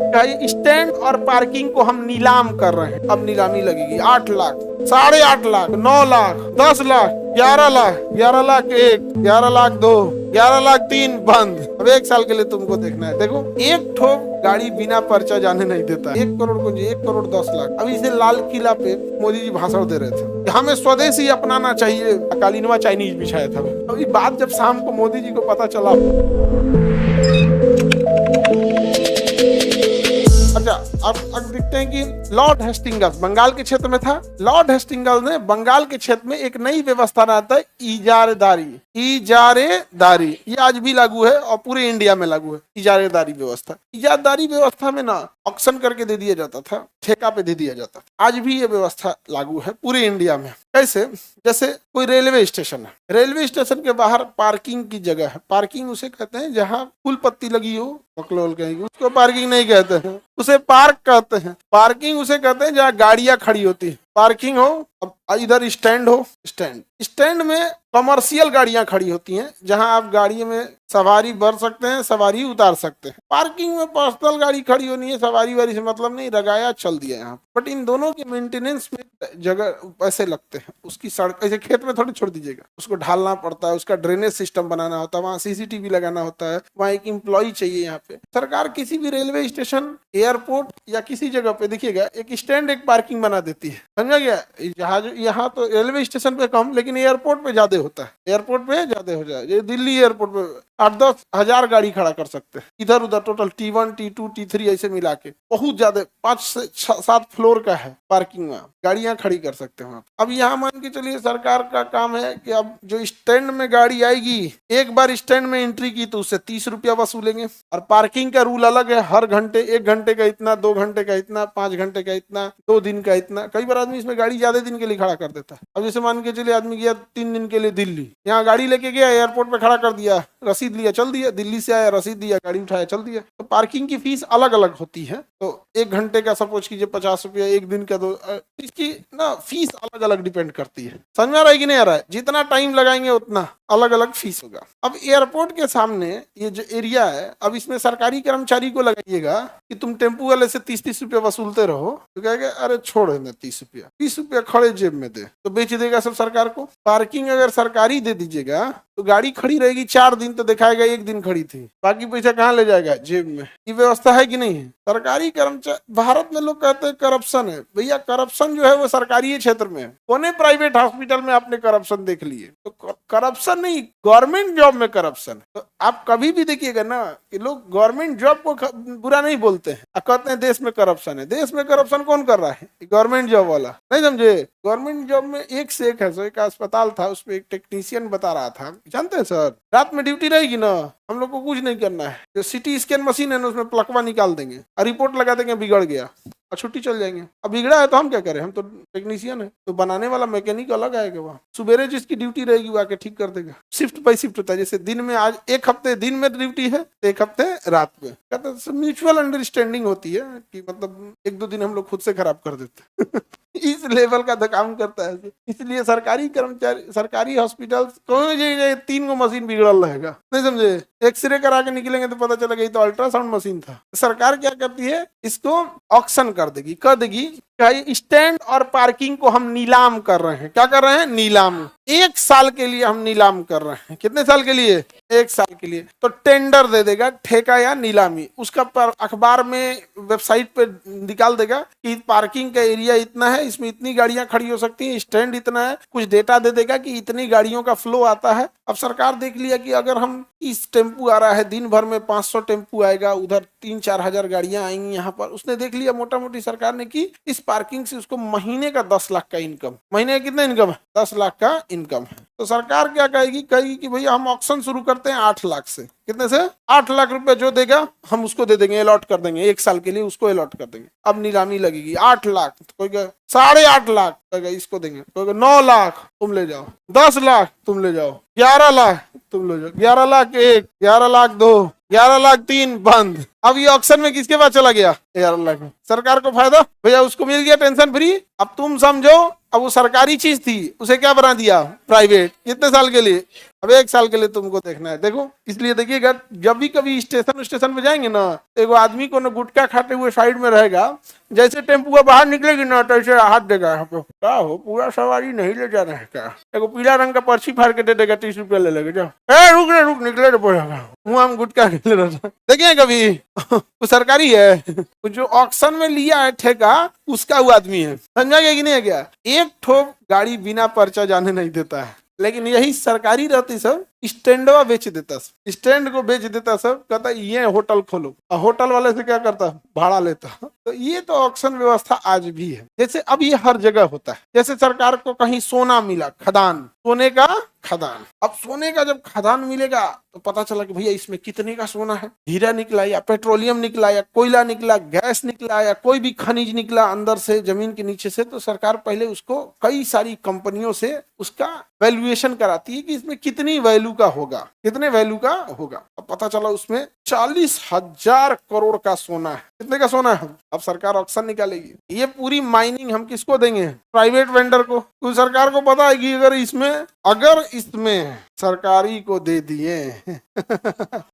भाई स्टैंड और पार्किंग को हम नीलाम कर रहे हैं। अब नीलामी लगेगी 8 लाख, 8.5 लाख, 9 लाख, 10 लाख, 11 लाख, 11 लाख 1, 11 लाख 2, 11 लाख 3 बंद। अब 1 साल के लिए तुमको देखना है। देखो, एक ठोक गाड़ी बिना पर्चा जाने नहीं देता। 1 करोड़ को 1 करोड़ 10 लाख। अभी इसे लाल किला पे मोदी जी भाषण दे रहे थे, हमें स्वदेशी अपनाना चाहिए, कालीनवा चाइनीज बिछाया था। अभी बात जब शाम को मोदी जी को पता चला, अच्छा अब देखते हैं कि लॉर्ड हेस्टिंग्स बंगाल के क्षेत्र में था। लॉर्ड हेस्टिंग्स ने बंगाल के क्षेत्र में एक नई व्यवस्था बनाता है, इजारेदारी। इजारेदारी ये आज भी लागू है और पूरे इंडिया में लागू है इजारेदारी व्यवस्था। इजारेदारी व्यवस्था में ना ऑक्शन करके दे दिया जाता था, ठेका पे दे दिया जाता था। आज भी ये व्यवस्था लागू है पूरे इंडिया में। कैसे? जैसे कोई रेलवे स्टेशन है, रेलवे स्टेशन के बाहर पार्किंग की जगह है। पार्किंग उसे कहते हैं जहाँ फूल पत्ती लगी हो, बकलोल कहेंगे, उसको पार्किंग नहीं कहते हैं, उसे पार्क कहते हैं। पार्किंग उसे कहते हैं जहाँ गाड़ियां खड़ी होती है। पार्किंग हो, अब इधर स्टैंड हो, स्टैंड में कमर्शियल गाड़ियां खड़ी होती हैं, जहां आप गाड़ी में सवारी भर सकते हैं, सवारी उतार सकते हैं। पार्किंग में पर्सनल गाड़ी खड़ी होनी है, सवारी वारी से मतलब नहीं, लगाया चल दिया यहाँ। बट इन दोनों के मेंटेनेंस में जगह पैसे लगते हैं। उसकी सड़क ऐसे खेत में थोड़ी छोड़ दीजिएगा, उसको ढालना पड़ता है, उसका ड्रेनेज सिस्टम बनाना होता है, वहाँ सीसीटीवी लगाना होता है, वहाँ एक एम्प्लॉय चाहिए। यहाँ पे सरकार किसी भी रेलवे स्टेशन, एयरपोर्ट या किसी जगह पे देखिएगा, एक स्टैंड एक पार्किंग बना देती है। समझा गया? यहाँ तो रेलवे स्टेशन पे कम, लेकिन एयरपोर्ट पे ज्यादा होता है। एयरपोर्ट पे ज्यादा हो जाए, ये दिल्ली एयरपोर्ट पे 8-10 हजार गाड़ी खड़ा कर सकते हैं, इधर उधर टोटल T1, T2, T3 ऐसे मिला के बहुत ज्यादा 5 से 7 फ्लोर का है पार्किंग में, गाड़ियां खड़ी कर सकते हैं। अब यहाँ मान के चलिए सरकार का काम है कि अब जो स्टैंड में गाड़ी आएगी, एक बार स्टैंड में एंट्री की तो उससे 30 रुपया वसूलेंगे। और पार्किंग का रूल अलग है, हर घंटे, 1 घंटे का इतना, 2 घंटे का इतना, 5 घंटे का इतना, 2 दिन का इतना। कई बार आदमी इसमें गाड़ी ज्यादा दिन के लिए खड़ा कर देता है। अब जैसे मान के चलिए आदमी गया 3 दिन के लिए दिल्ली, यहाँ गाड़ी लेके गया, एयरपोर्ट पे खड़ा कर दिया, रसीद लिया, चल दिया। दिल्ली से आया, रसीद दिया, गाड़ी उठाया, चल दिया। तो पार्किंग की फीस अलग अलग होती है। तो 1 घंटे का सपोज कीजिए 50 रुपया, 1 दिन का 2, इसकी ना फीस अलग अलग डिपेंड करती है। समझ में आ रहा है कि नहीं आ रहा है? जितना टाइम लगाएंगे उतना अलग अलग फीस होगा। अब एयरपोर्ट के सामने ये जो एरिया है, अब इसमें सरकारी कर्मचारी को लगाइएगा कि तुम टेम्पू वाले से 30-30 रुपया वसूलते रहो, तो कहेगा अरे छोड़ ना 30 रुपया, 30 रुपया खड़े जेब में दे, तो बेच देगा सब सरकार को। पार्किंग अगर सरकारी दे दीजिएगा तो गाड़ी खड़ी रहेगी 4 दिन, तो दिखाएगा 1 दिन खड़ी थी, बाकी पैसा कहाँ ले जाएगा? जेब में। ये व्यवस्था है कि नहीं है? सरकारी कर्मचारी, भारत में लोग कहते हैं करप्शन है। भैया करप्शन जो है वो सरकारी क्षेत्र में है। कोने प्राइवेट हॉस्पिटल में आपने करप्शन देख लिए? तो करप्शन नहीं, गवर्नमेंट जॉब में करप्शन। तो आप कभी भी देखिएगा ना कि लोग गवर्नमेंट जॉब को बुरा नहीं बोलते हैं, आप कहते हैं देश में करप्शन है। देश में करप्शन कौन कर रहा है? गवर्नमेंट जॉब वाला। नहीं समझे? गवर्नमेंट जॉब में एक से एक है। सो एक अस्पताल था, उसमें एक टेक्नीशियन बता रहा था, जानते हैं सर, रात में ड्यूटी रहेगी ना, हम लोग को कुछ नहीं करना है, जो सिटी स्कैन मशीन है ना, उसमें प्लकवा निकाल देंगे और रिपोर्ट लगा देंगे बिगड़ गया, और छुट्टी चल जाएंगे। अब बिगड़ा है तो हम क्या करें? हम तो टेक्नीशियन है। तो बनाने वाला मैकेनिक अलग आएगा, वहाँ सुबेरे जिसकी ड्यूटी रहेगी वो आके ठीक कर देगा। शिफ्ट बाई शिफ्ट होता है। जैसे दिन में आज 1 हफ्ते दिन में ड्यूटी है, 1 हफ्ते रात में। कहते म्यूचुअल अंडरस्टैंडिंग होती है कि मतलब 1-2 दिन हम लोग खुद से खराब कर देते हैं। इस लेवल का काम करता है। इसलिए सरकारी कर्मचारी, सरकारी हॉस्पिटल को 3 गो मशीन बिगड़ल रहेगा। नहीं समझे? एक्सरे करा के निकलेंगे तो पता चलेगा ये तो अल्ट्रासाउंड मशीन था। सरकार क्या करती है? इसको ऑक्शन कर देगी स्टैंड और पार्किंग को हम नीलाम कर रहे हैं। क्या कर रहे हैं? नीलाम। 1 साल के लिए हम नीलाम कर रहे हैं। कितने साल के लिए? 1 साल के लिए। तो टेंडर दे देगा, ठेका या नीलामी, उसका पर अखबार में, वेबसाइट पे निकाल देगा कि पार्किंग का एरिया इतना है, इसमें इतनी गाड़ियां खड़ी हो सकती हैं, स्टैंड इतना है, कुछ डेटा दे देगा कि इतनी गाड़ियों का फ्लो आता है। अब सरकार देख लिया कि अगर हम इस टेम्पू आ रहा है, दिन भर में 500 टेम्पू आएगा, उधर 3-4 हजार गाड़ियां आएंगी यहाँ पर, उसने देख लिया मोटा मोटी सरकार ने कि इस पार्किंग से उसको महीने का 10 लाख का इनकम, महीने का कितना इनकम है? 10 लाख का इनकम है। तो सरकार क्या कहेगी कि भैया हम ऑक्शन शुरू करते हैं 8 लाख से। कितने से? 8 लाख रुपए जो देगा हम उसको दे देंगे, अलॉट कर देंगे, 1 साल के लिए उसको अलॉट कर देंगे। अब नीलामी लगेगी 8 लाख, तो कोई 8.5 लाख इसको देंगे, कोई 9 लाख तुम ले जाओ, 10 लाख तुम ले जाओ, 11 लाख तुम ले जाओ, 11 लाख 1, 11 लाख 2, 11 लाख 3 बंद। अब ये ऑक्शन में किसके पास चला गया? 11 लाख में। सरकार को फायदा, भैया उसको मिल गया टेंशन फ्री। अब तुम समझो, अब वो सरकारी चीज थी, उसे क्या बना दिया? प्राइवेट। कितने साल के लिए? अब 1 साल के लिए तुमको देखना है, देखो। इसलिए देखिएगा, जब भी कभी स्टेशन पे जाएंगे ना, एगो आदमी को ना गुटखा खाते हुए साइड में रहेगा, जैसे टेम्पो बाहर निकलेगी ना तो ऐसे हाथ देगा यहाँ पे, क्या हो पूरा सवारी नहीं ले जाना है क्या, एगो पीला रंग का पर्ची फाड़ के दे देगा, 30 रुपया ले लेगा, जाओ रुक रे रुक, निकले पड़ेगा, मुँह हम गुटखा खेल रहा था। देखिए कभी वो सरकारी है, जो ऑक्शन में लिया है ठेका, उसका वो आदमी है, समझा गया कि नहीं है क्या। एक ठोक गाड़ी बिना पर्चा जाने नहीं देता है, लेकिन यही सरकारी रहती सब स्टैंडवा बेच देता, सब स्टैंड को बेच देता, सब कहता ये होटल खोलो, और होटल वाले से क्या करता, भाड़ा लेता। तो ये तो ऑक्शन व्यवस्था आज भी है। जैसे अब ये हर जगह होता है, जैसे सरकार को कहीं सोना मिला, खदान, सोने का खदान, अब सोने का जब खदान मिलेगा तो पता चला कि भैया इसमें कितने का सोना है, हीरा निकला या पेट्रोलियम निकला या कोयला निकला, गैस निकला या कोई भी खनिज निकला अंदर से, जमीन के नीचे से, तो सरकार पहले उसको कई सारी कंपनियों से उसका वैल्यूएशन कराती है कि इसमें कितनी वैल्यू का होगा, कितने वैल्यू का होगा। अब पता चला उसमें 40,000 करोड़ का सोना है। कितने का सोना है? अब सरकार ऑक्शन निकालेगी, ये पूरी माइनिंग हम किसको देंगे? प्राइवेट वेंडर को। तो सरकार को पता है कि अगर इसमें सरकारी को दे दिए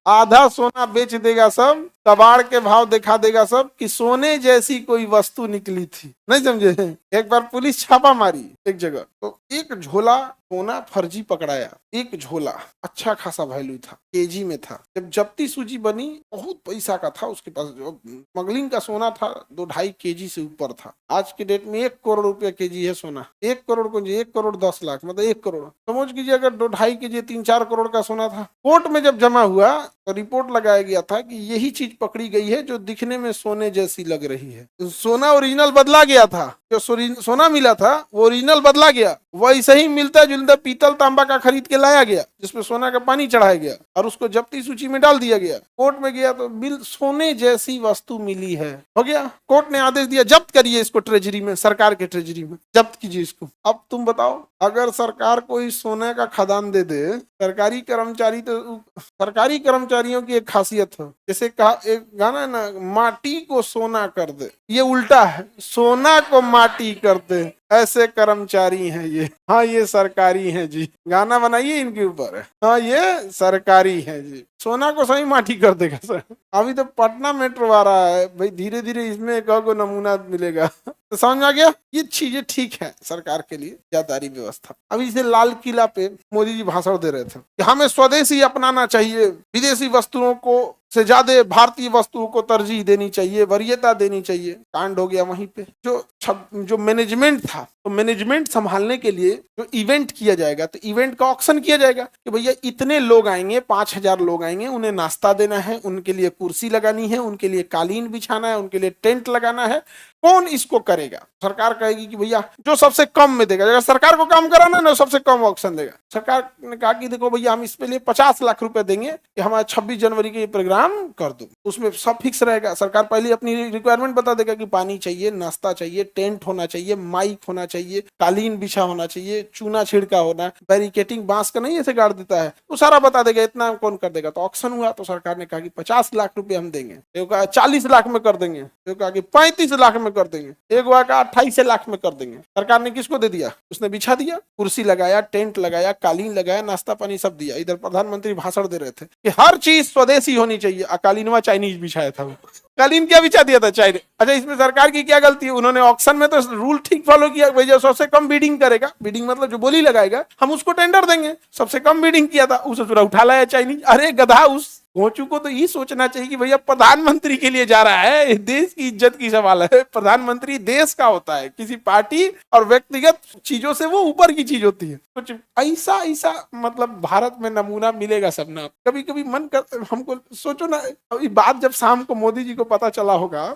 आधा सोना बेच देगा सब, कबाड़ के भाव दिखा देगा सब कि सोने जैसी कोई वस्तु निकली थी। नहीं समझे? एक बार पुलिस छापा मारी एक जगह, तो एक झोला सोना फर्जी पकड़ाया, एक झोला अच्छा खासा वैल्यू था, केजी में था। जब जब्ती सूची बनी, बहुत पैसा का था उसके पास, जो स्मगलिंग का सोना था 2-2.5 केजी से ऊपर था। आज के डेट में 1 करोड़ रुपया केजी है सोना। 1 करोड़ को 1 करोड़ 10 लाख, मतलब 1 करोड़ समझ कीजिए, अगर 2-2.5 केजी 3-4 करोड़ का सोना था। कोर्ट में जब जमा हुआ तो रिपोर्ट लगाया गया था कि यही चीज पकड़ी गई है जो दिखने में सोने जैसी लग रही है। सोना ओरिजिनल बदला गया था, जो सोना मिला था वो ओरिजिनल बदला गया, वैसे ही मिलता जुलता पीतल तांबा का खरीद के लाया गया, जिसमें सोना का पानी चढ़ाया गया और उसको जब्ती सूची में डाल दिया गया। कोर्ट में गया तो बिल सोने जैसी वस्तु मिली है, हो गया। कोर्ट ने आदेश दिया जब्त करिए इसको, ट्रेजरी में, सरकार के ट्रेजरी में जब्त कीजिए इसको। अब तुम बताओ, अगर सरकार कोई सोने का खदान दे दे, सरकारी कर्मचारी, तो सरकारी कर्मचारियों की एक खासियत है, जैसे कहा एक गाना है ना, माटी को सोना कर दे, ये उल्टा है, सोना को माटी कर दे, ऐसे कर्मचारी हैं ये। हाँ ये सरकारी हैं जी, गाना बनाइए इनके ऊपर। हाँ ये सरकारी हैं जी, सोना को सही माटी कर देगा सर। अभी तो पटना मेट्रो आ रहा है भाई, धीरे धीरे इसमें एक को नमूना मिलेगा। तो समझ आ गया, ये चीजें ठीक है सरकार के लिए, जादारी व्यवस्था। अभी इसे लाल किला पे मोदी जी भाषण दे रहे थे कि हमें स्वदेशी अपनाना चाहिए, विदेशी वस्तुओं को से ज्यादा भारतीय वस्तुओं को तरजीह देनी चाहिए, वरीयता देनी चाहिए। कांड हो गया वहीं पे। जो मैनेजमेंट था, तो मैनेजमेंट संभालने के लिए जो इवेंट किया जाएगा, तो इवेंट का ऑक्शन किया जाएगा कि भैया इतने लोग आएंगे, 5,000 लोग आएंगे, उन्हें नाश्ता देना है, उनके लिए कुर्सी लगानी है, उनके लिए कालीन बिछाना है, उनके लिए टेंट लगाना है, कौन इसको करेगा? सरकार कहेगी कि भैया जो सबसे कम में देगा, अगर सरकार को काम कराना है, सबसे कम ऑक्शन देगा। सरकार ने कहा कि देखो भैया हम इसके लिए 50 लाख रुपए देंगे कि हमारा 26 जनवरी के प्रोग्राम कर दो, उसमें सब फिक्स रहेगा। सरकार पहले अपनी रिक्वायरमेंट बता देगा कि पानी चाहिए, नाश्ता चाहिए, टेंट होना चाहिए, माइक होना चाहिए, कालीन बिछा होना चाहिए, चूना छिड़का होना, बैरिकेटिंग बांस का नहीं ऐसे गाड़ देता है, तो सारा बता देगा, इतना कौन कर देगा। तो ऑक्शन हुआ तो सरकार ने कहा कि 50 लाख रुपए हम देंगे, एक कहा 40 लाख में कर देंगे, एक कहा कि 35 लाख में कर देंगे, एक कहा 28 लाख में कर देंगे। सरकार ने किसको दे दिया? उसने बिछा दिया, कुर्सी लगाया, टेंट लगाया, कालीन लगाया, नाश्ता पानी सब दिया। इधर प्रधानमंत्री भाषण दे रहे थे कि हर चीज स्वदेशी होनी चाहिए। कालीनवा चाइनीज बिछाया था, वो कालीन क्या बिछा दिया था? चाइनीज। अच्छा इसमें सरकार की क्या गलती है? उन्होंने ऑक्शन में तो रूल ठीक फॉलो किया, भाई जो सबसे कम बीडिंग करेगा, बीडिंग मतलब जो बोली लगाएगा, हम उसको टेंडर देंगे। सबसे कम बीडिंग किया था, उसे पूरा उठा लाया चाइनीज। अरे गधा, उस गोचू को तो ये सोचना चाहिए कि भैया प्रधानमंत्री के लिए जा रहा है, देश की इज्जत की सवाल है। प्रधानमंत्री देश का होता है, किसी पार्टी और व्यक्तिगत चीजों से वो ऊपर की चीज होती है। कुछ ऐसा मतलब भारत में नमूना मिलेगा सब ना। कभी कभी मन कर, हमको सोचो ना, अभी बात जब शाम को मोदी जी को पता चला होगा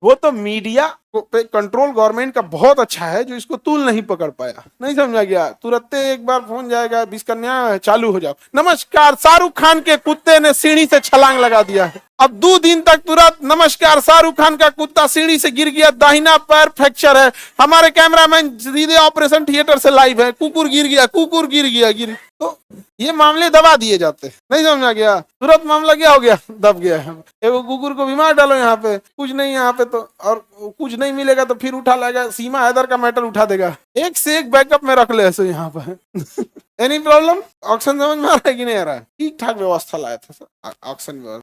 वो तो मीडिया पे कंट्रोल गवर्नमेंट का बहुत अच्छा है, जो इसको तूल नहीं पकड़ पाया। नहीं समझा गया, तुरंत एक बार फोन जाएगा, 20 कन्या चालू हो जाओ, नमस्कार शाहरुख खान के कुत्ते ने सीढ़ी से छलांग लगा दिया है। अब 2 दिन तक तुरंत नमस्कार शाहरुख खान का कुत्ता सीढ़ी से गिर गया, दाहिना पैर फ्रैक्चर है, हमारे कैमरामैन सीधे ऑपरेशन थिएटर से लाइव है, कुकुर गिर गया, कुकुर गिर गया। तो ये मामले दबा दिए जाते। नहीं समझा गया, तुरंत मामला क्या हो गया, दब गया है। एगो कुकुर को बीमार डालो यहाँ पे, कुछ नहीं यहाँ पे, तो और कुछ नहीं मिलेगा तो फिर उठा लाएगा, सीमा हैदर का मैटर उठा देगा, एक से एक बैकअप में रख ले ऐसे यहाँ पे एनी प्रॉब्लम? ऑक्शन समझ में आ रहा है कि नहीं आ रहा है? ठीक ठाक व्यवस्था लाया था सर ऑक्शन व्यवस्था।